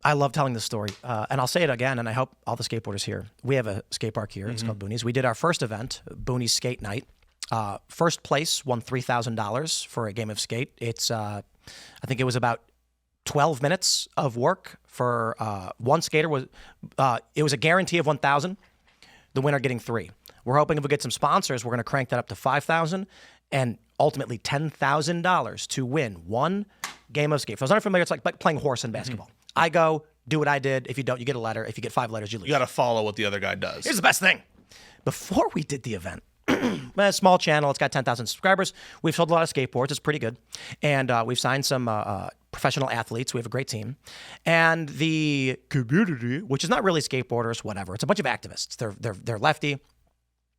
I love telling this story, and I'll say it again, and I hope all the skateboarders here. We have a skate park here. It's called Boonies. We did our first event, Boonies Skate Night. First place won $3,000 for a game of skate. It's, I think it was about 12 minutes of work for one skater. It was a guarantee of $1,000. The winner getting $3,000. We're hoping if we get some sponsors, we're going to crank that up to $5,000 and ultimately $10,000 to win one game of skate. For those unfamiliar, it's like playing horse in basketball. I go, do what I did. If you don't, you get a letter. If you get 5 letters, you lose. You got to follow what the other guy does. Here's the best thing. Before we did the event, a small channel, it's got 10,000 subscribers. We've sold a lot of skateboards. It's pretty good. And we've signed some professional athletes. We have a great team. And the community, which is not really skateboarders, whatever. It's a bunch of activists. They're lefty.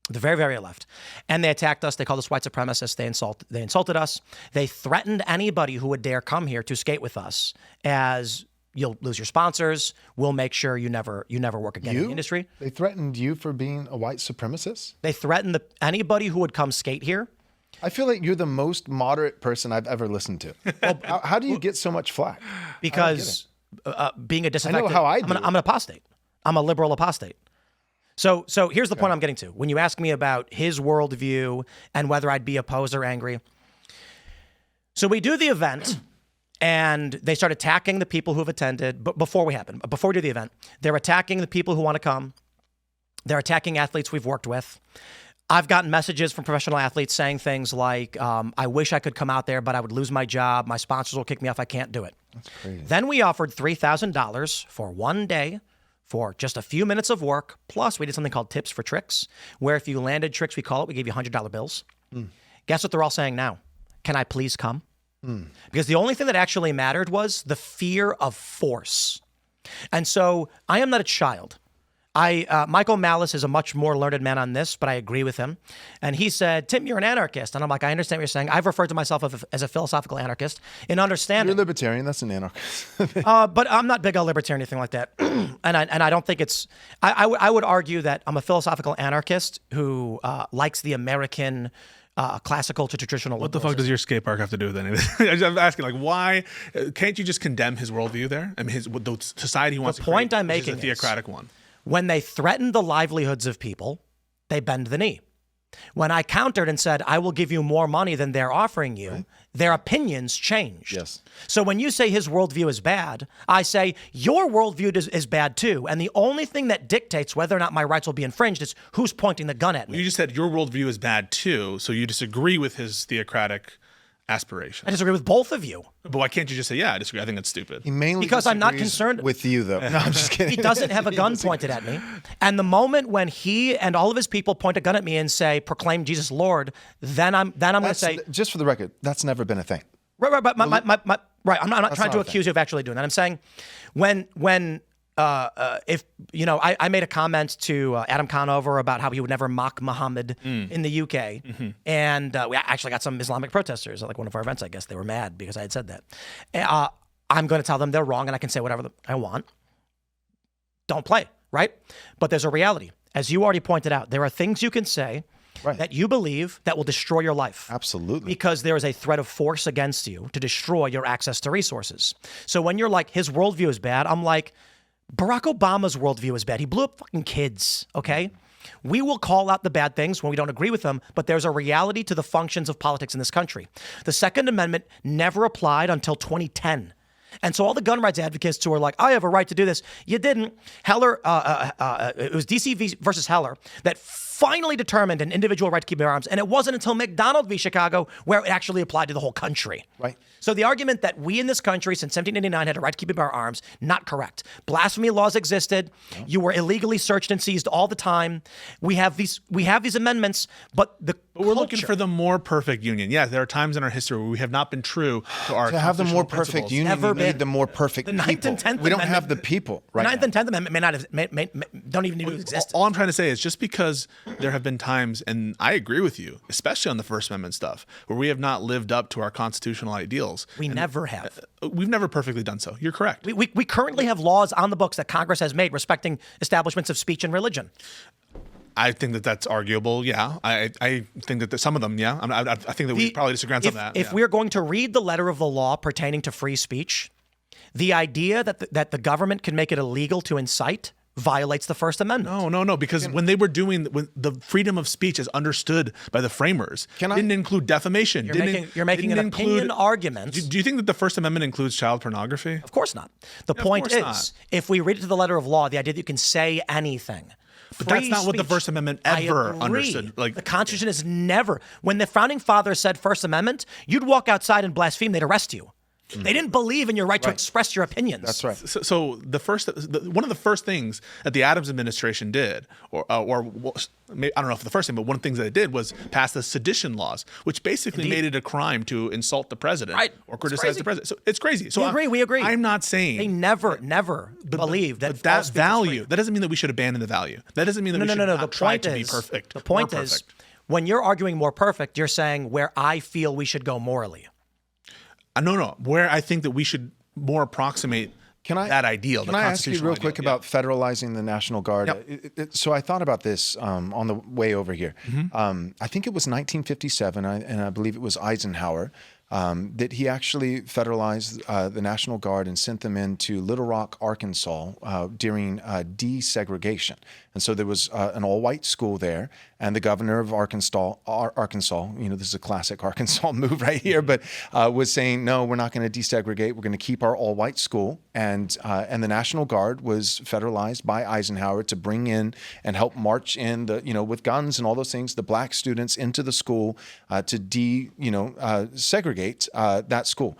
They're very, very left. And they attacked us. They called us white supremacists. They insulted us. They threatened anybody who would dare come here to skate with us as you'll lose your sponsors. We'll make sure you never work again in the industry. They threatened you for being a white supremacist? They threatened anybody who would come skate here. I feel like you're the most moderate person I've ever listened to. Well, how do you get so much flack? Because being a disaffected, I know how I do. I'm an apostate. I'm a liberal apostate. So here's the point I'm getting to. When you ask me about his worldview and whether I'd be opposed or angry. So we do the event, and they start attacking the people who have attended. But before we do the event, they're attacking the people who want to come. They're attacking athletes we've worked with. I've gotten messages from professional athletes saying things like, I wish I could come out there, but I would lose my job. My sponsors will kick me off. I can't do it. That's crazy. Then we offered $3,000 for one day for just a few minutes of work. Plus, we did something called tips for tricks, where if you landed tricks, we call it, we gave you $100 bills. Guess what they're all saying now? Can I please come? Because the only thing that actually mattered was the fear of force. And so I am not a child. Michael Malice is a much more learned man on this, but I agree with him. And he said, Tim, you're an anarchist. And I'm like, I understand what you're saying. I've referred to myself as a philosophical anarchist in understanding. You're a libertarian. That's an anarchist. But I'm not big on libertarian or anything like that. and I don't think it's, I would argue that I'm a philosophical anarchist who likes the American classical to traditional. What the fuck does your skate park have to do with anything? I'm asking, like, why can't you just condemn his worldview there? I mean, the society he wants to create. The point I'm making is a theocratic one. When they threaten the livelihoods of people, they bend the knee. When I countered and said, I will give you more money than they're offering you, their opinions changed. Yes. So when you say his worldview is bad, I say your worldview is bad too. And the only thing that dictates whether or not my rights will be infringed is who's pointing the gun at me. You just said your worldview is bad too, so you disagree with his theocratic aspirations. I disagree with both of you. But why can't you just say, yeah, I disagree? I think that's stupid. He mainly because I'm not disagrees concerned with you, though. No, I'm just kidding. He doesn't have a gun pointed at me. And the moment when he and all of his people point a gun at me and say, proclaim Jesus Lord, then I'm going to say... Just for the record, that's never been a thing. Right, but I'm not trying to accuse you of actually doing that. I'm saying if, you know, I made a comment to Adam Conover about how he would never mock Muhammad in the UK. And we actually got some Islamic protesters at like one of our events. I guess they were mad because I had said that. I'm going to tell them they're wrong and I can say whatever I want. Don't play, right? But there's a reality. As you already pointed out, there are things you can say that you believe that will destroy your life. Absolutely. Because there is a threat of force against you to destroy your access to resources. So when you're like, his worldview is bad, I'm like, Barack Obama's worldview is bad. He blew up fucking kids, okay? We will call out the bad things when we don't agree with them, but there's a reality to the functions of politics in this country. The Second Amendment never applied until 2010. And so all the gun rights advocates who are like, I have a right to do this, you didn't. Heller, it was DC versus Heller that finally determined an individual right to keep bear arms. And it wasn't until McDonald v. Chicago where it actually applied to the whole country. Right. So the argument that we in this country since 1789 had a right to keep and bear arms, not correct. Blasphemy laws existed. Yeah. You were illegally searched and seized all the time. We have these amendments, but we're looking for the more perfect union. Yeah, there are times in our history where we have not been true to our to have the more perfect union. We need the more perfect the 9th and 10th we don't have the people right The 9th and 10th Amendment may not have, don't even need to exist. All I'm trying to say is just because there have been times, and I agree with you, especially on the First Amendment stuff, where we have not lived up to our constitutional ideals. We never have. We've never perfectly done so. You're correct. We currently have laws on the books that Congress has made respecting establishments of speech and religion. I think that that's arguable. Yeah, I think that some of them. Yeah, I think that we probably disagree on some of that. If we're going to read the letter of the law pertaining to free speech, The idea that the government can make it illegal to incite violates the First Amendment. No, because when they were doing when the freedom of speech as understood by the framers didn't include defamation. You're making an opinion argument. Do you think that the First Amendment includes child pornography? Of course not. The point is, if we read it to the letter of law, the idea that you can say anything. But that's not what the First Amendment ever understood. Like the Constitution is never. When the founding fathers said First Amendment, you'd walk outside and blaspheme. They'd arrest you. They didn't believe in your right to express your opinions. That's right. So one of the first things that the Adams administration did, or I don't know if the first thing, but one of the things that it did was pass the sedition laws, which basically made it a crime to insult the president or criticize the president. So it's crazy. So we agree. I'm not saying they never believed that. But that value, that doesn't mean that we should abandon the value. That doesn't mean that we should not try to be perfect. The point is, when you're arguing more perfect, you're saying where I feel we should go morally. No. Where I think that we should more approximate that ideal. Can I ask you real quick about federalizing the National Guard? Yep. So I thought about this on the way over here. I think it was 1957, and I believe it was Eisenhower, that he actually federalized the National Guard and sent them into Little Rock, Arkansas during desegregation. And so there was an all-white school there, and the governor of Arkansas, this is a classic Arkansas move right here, but was saying, no, we're not going to desegregate. We're going to keep our all-white school. And the National Guard was federalized by Eisenhower to bring in and help march in with guns and all those things, the black students into the school to segregate that school.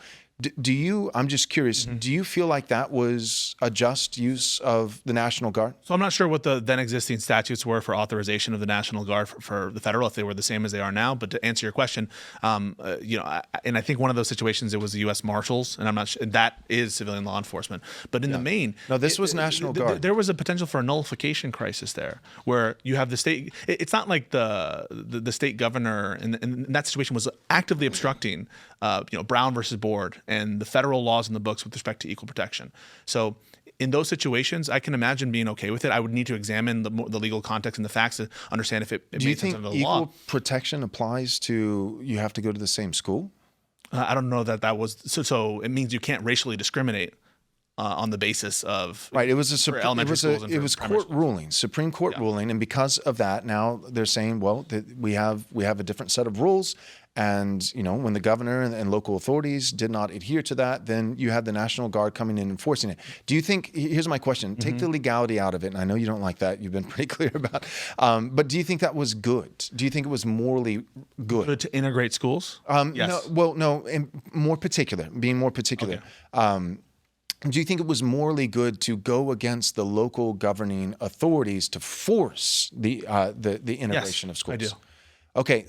I'm just curious, do you feel like that was a just use of the National Guard? So I'm not sure what the then existing statutes were for authorization of the National Guard for the federal, if they were the same as they are now. But to answer your question, and I think one of those situations, it was the U.S. Marshals, and I'm not sure, that is civilian law enforcement. But in the main, no, this was National Guard. There was a potential for a nullification crisis there, where you have the state. It's not like the state governor in that situation was actively obstructing, Brown versus Board and the federal laws in the books with respect to equal protection. So in those situations, I can imagine being okay with it. I would need to examine the legal context and the facts to understand if it made sense under the law. Do you think equal protection applies to you have to go to the same school? I don't know that was so. It means you can't racially discriminate on the basis of it was a court ruling, Supreme Court ruling, and because of that, now they're saying, well, we have a different set of rules. And, when the governor and local authorities did not adhere to that, then you had the National Guard coming in and enforcing it. Do you think, here's my question, take the legality out of it, and I know you don't like that, you've been pretty clear about, but do you think that was good? Do you think it was morally good? Good to integrate schools? No, Yes. being more particular. Okay. Do you think it was morally good to go against the local governing authorities to force the integration of schools? I do. Okay,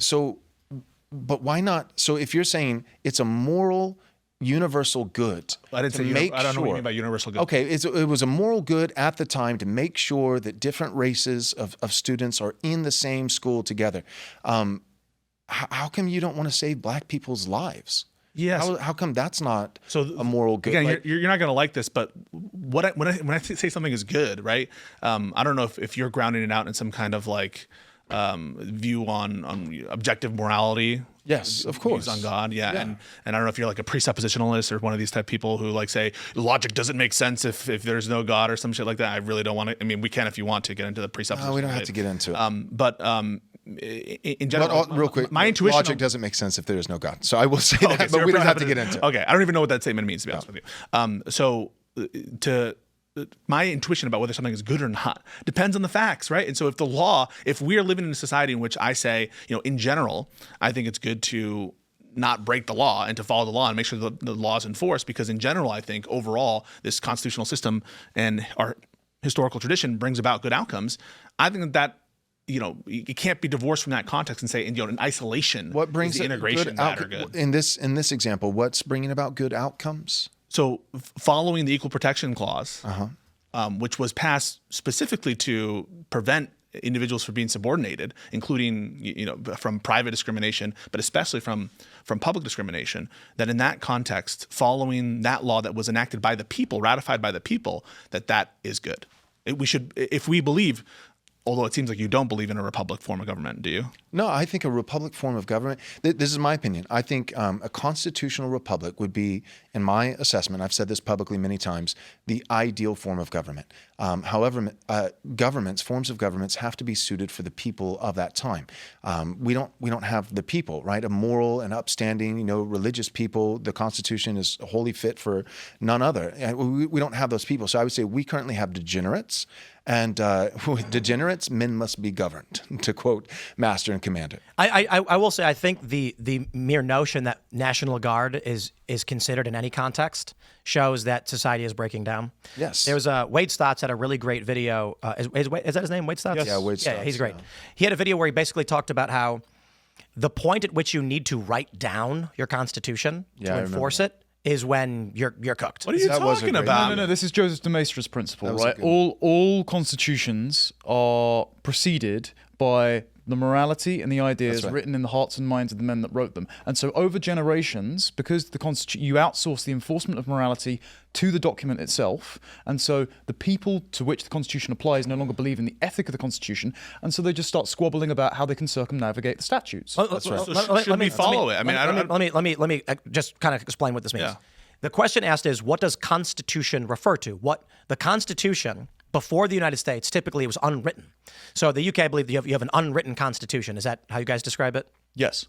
but why not? So if you're saying it's a moral, universal good, I didn't say I don't know what you mean by universal good. Okay, it was a moral good at the time to make sure that different races of students are in the same school together. How come you don't want to save black people's lives? Yes. How come that's not a moral good? Again, you're not going to like this, but when I say something is good, right? I don't know if you're grounding it out in some kind of view on objective morality. Yes, of course. Views on God, yeah. And I don't know if you're like a presuppositionalist or one of these type of people who say logic doesn't make sense if there's no God or some shit like that. I really don't want to. I mean, we can if you want to get into the presupposition. No, we don't have to get into it. In general, real quick, my intuition logic doesn't make sense if there is no God. So I will say that, but we don't have to get into it. Okay, I don't even know what that statement means, to be honest with you. My intuition about whether something is good or not depends on the facts, right? And so if we are living in a society in which I say, in general, I think it's good to not break the law and to follow the law and make sure the law is enforced, because in general, I think overall this constitutional system and our historical tradition brings about good outcomes. I think that you can't be divorced from that context and say, in isolation, what brings the integration good. In this example, what's bringing about good outcomes? So following the Equal Protection Clause, which was passed specifically to prevent individuals from being subordinated, including from private discrimination, but especially from public discrimination, that in that context, following that law that was enacted by the people, ratified by the people, that is good. We should, if we believe Although it seems like you don't believe in a republic form of government, do you? No, I think a republic form of government, this is my opinion. I think a constitutional republic would be, in my assessment, I've said this publicly many times, the ideal form of government. However, forms of governments have to be suited for the people of that time. We don't have the people, right? A moral and upstanding, religious people. The Constitution is wholly fit for none other. And we don't have those people. So I would say we currently have degenerates. And with degenerates, men must be governed, to quote Master and Commander. I will say I think the mere notion that National Guard is considered in any context shows that society is breaking down. Yes. There was Wade Stotts had a really great video. Is that his name, Wade Stotts? Yes. Yeah, Wade Stotts. Yeah, he's great. He had a video where he basically talked about how the point at which you need to write down your Constitution to enforce it is when you're cooked. What are you talking about? No. This is Joseph de Maistre's principle, was right? a good All constitutions are preceded by the morality and the ideas written in the hearts and minds of the men that wrote them. And so over generations, because you outsource the enforcement of morality to the document itself, and so the people to which the Constitution applies no longer believe in the ethic of the Constitution, and so they just start squabbling about how they can circumnavigate the statutes. That's right. So should we follow it? I mean, let me just kind of explain what this means. Yeah. The question asked is, what does Constitution refer to? What the Constitution before the United States, typically it was unwritten. So the UK, I believe you have an unwritten constitution. Is that how you guys describe it? Yes.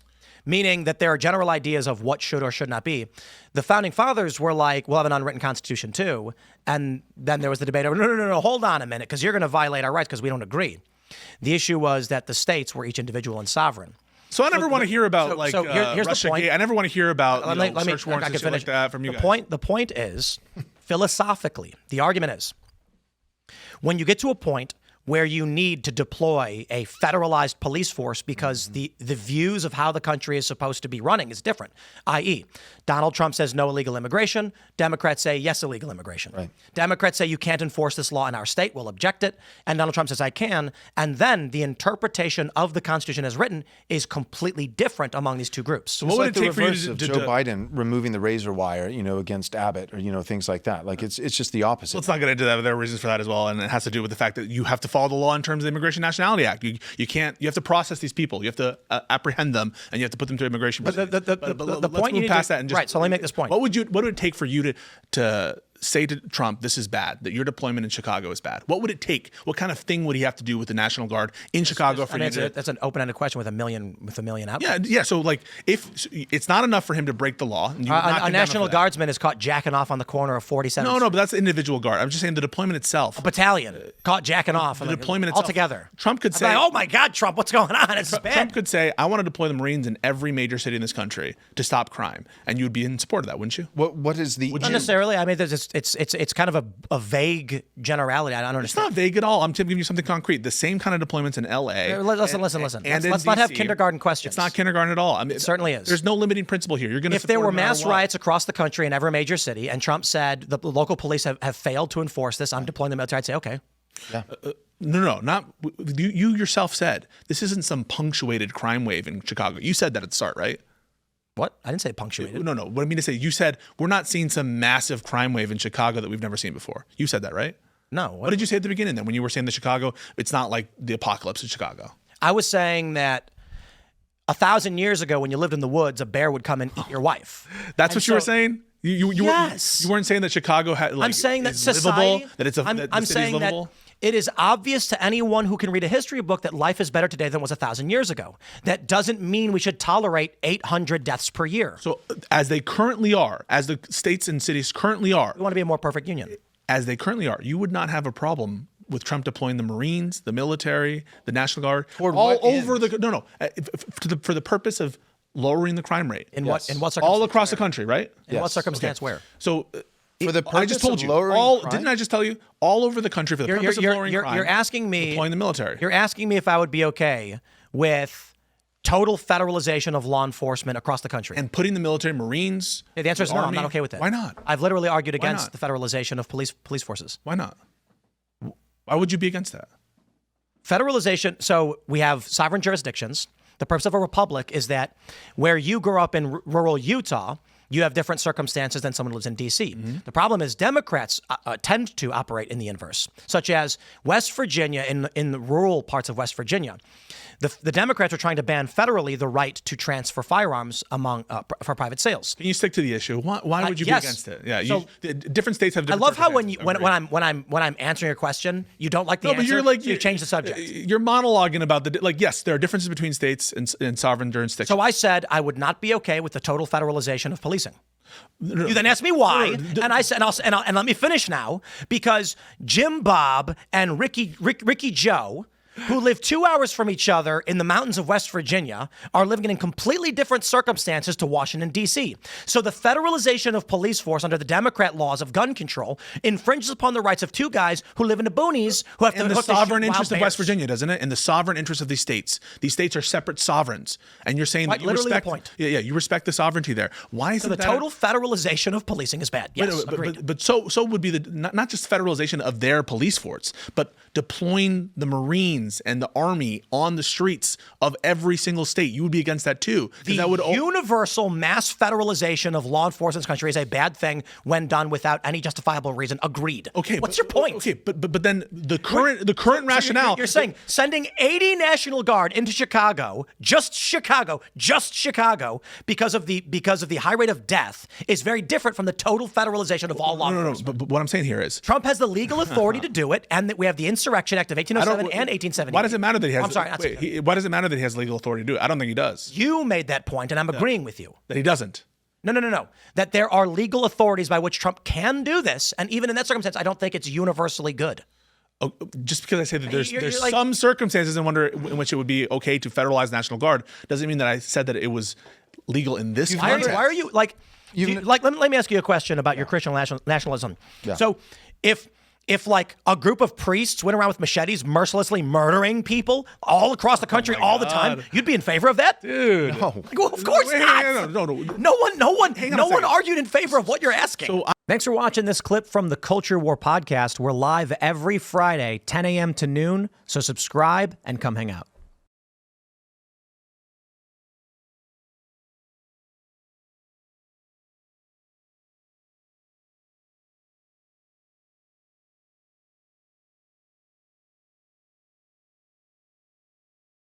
Meaning that there are general ideas of what should or should not be. The founding fathers were like, we'll have an unwritten constitution too. And then there was the debate over, no, hold on a minute, because you're going to violate our rights because we don't agree. The issue was that the states were each individual and sovereign. So I never want to hear about here's Russia the point. Gate. I never want to hear about search warrants I and can shit finish. like that from you guys. The point is, philosophically, the argument is, when you get to a point where you need to deploy a federalized police force because the views of how the country is supposed to be running is different, i.e., Donald Trump says no illegal immigration. Democrats say yes, illegal immigration. Right. Democrats say you can't enforce this law in our state. We'll object it. And Donald Trump says I can. And then the interpretation of the Constitution as written is completely different among these two groups. So what would it take for you of Joe Biden removing the razor wire, against Abbott or things like that? Like it's just the opposite. Let's not get into that. There are reasons for that as well, and it has to do with the fact that you have to follow the law in terms of the Immigration Nationality Act. You have to process these people. You have to apprehend them, and you have to put them through immigration. But the point move past that and just right. So let me make this point. What would it take for you to say to Trump, this is bad, that your deployment in Chicago is bad? What would it take? What kind of thing would he have to do with the National Guard in Chicago for you to... That's an open-ended question with a million outcomes. Yeah. So if it's not enough for him to break the law, and a National Guardsman is caught jacking off on the corner of 47th. No, but that's the individual guard. I'm just saying the deployment itself. A battalion caught jacking off. The deployment itself. Altogether. Trump could say, like, oh my God, Trump, what's going on? It's bad. Trump could say, I want to deploy the Marines in every major city in this country to stop crime, and you would be in support of that, wouldn't you? What is the... Not necessarily. I mean, it's kind of a vague generality. I don't understand. It's not vague at all. I'm giving you something concrete. The same kind of deployets in L.A. Listen. And Let's not have kindergarten questions. It's not kindergarten at all. I mean, it certainly is. There's no limiting principle here. You're going to. If there were mass riots across the country in every major city, and Trump said the local police have failed to enforce this, I'm deploying the military. I'd say okay. Yeah. No, not you yourself said this isn't some punctuated crime wave in Chicago. You said that at the start, right? What? I didn't say punctuated. No. What I mean to say, you said we're not seeing some massive crime wave in Chicago that we've never seen before. You said that, right? No. What did you say at the beginning then when you were saying that Chicago, it's not like the apocalypse in Chicago? I was saying that 1,000 years ago when you lived in the woods, a bear would come and eat your wife. That's what you were saying? Yes. You weren't saying that Chicago had I'm saying that is society, livable, that it's I'm saying that it is obvious to anyone who can read a history book that life is better today than it was 1,000 years ago. That doesn't mean we should tolerate 800 deaths per year. So as they currently are, as the states and cities currently are, We want to be a more perfect union. as they currently are, you would not have a problem with Trump deploying the Marines, the military, the National Guard, all over for the purpose of lowering the crime rate. In what circumstance? All across the country, right? In what circumstance? Where? So For the I just purpose told of you. lowering crime? Didn't I just tell you? All over the country for the purpose of lowering crime. You're asking me. Deploying the military. You're asking me if I would be okay with total federalization of law enforcement across the country. And putting the military, Marines. The answer is no. I'm not okay with that. Why not? I've literally argued against not? the federalization of police forces. Why not? Why would you be against that? Federalization. So we have sovereign jurisdictions. The purpose of a republic is that where you grew up in rural Utah, you have different circumstances than someone who lives in D.C. The problem is Democrats tend to operate in the inverse, such as West Virginia, in the rural parts of West Virginia. The Democrats are trying to ban federally the right to transfer firearms for private sales. Can you stick to the issue? Why would you yes. be against it? Yeah, So, different states have different I love how circumstances. when I'm answering your question, you don't like the No, but answer. you're like so you change the subject. You're monologuing about yes, there are differences between states and sovereign jurisdictions. So I said I would not be okay with the total federalization of policing. You then asked me why, and I said, and let me finish now, because Jim Bob and Ricky Joe, who live 2 hours from each other in the mountains of West Virginia, are living in completely different circumstances to Washington, D.C. So the federalization of police force under the Democrat laws of gun control infringes upon the rights of two guys who live in the boonies who have in to the sovereign interest of West bears. Virginia, doesn't it? In the sovereign interest of these states. These states are separate sovereigns. And you're saying Quite that you literally the respect point. Yeah, you respect the sovereignty there. Why isn't So the that total federalization of policing is bad. Yes, agreed. But so would be not just federalization of their police force, but deploying the Marines and the Army on the streets of every single state. You would be against that too. The that would universal mass federalization of law enforcement in this country is a bad thing when done without any justifiable reason. Agreed. Okay. What's your point? Okay, but then the current rationale. You're saying sending 80 National Guard into Chicago, just Chicago, because of the high rate of death is very different from the total federalization of all law enforcement. But what I'm saying here is Trump has the legal authority to do it, and that we have the Insurrection Act of 1807 and 1870. Why does it matter that he has? I'm sorry. Why does it matter that he has legal authority to do it? I don't think he does. You made that point, and I'm agreeing with you. That he doesn't. No. That there are legal authorities by which Trump can do this, and even in that circumstance, I don't think it's universally good. Oh, just because I say that there's You're like, some circumstances in which it would be okay to federalize National Guard doesn't mean that I said that it was legal in this context. Why are you like? Let me ask you a question about your Christian nationalism. Yeah. So, if like a group of priests went around with machetes mercilessly murdering people all across the country all the time, you'd be in favor of that? Dude. No. Like, well, of course not. No. No one argued in favor of what you're asking. So Thanks for watching this clip from the Culture War podcast. We're live every Friday, 10 a.m. to noon, so subscribe and come hang out.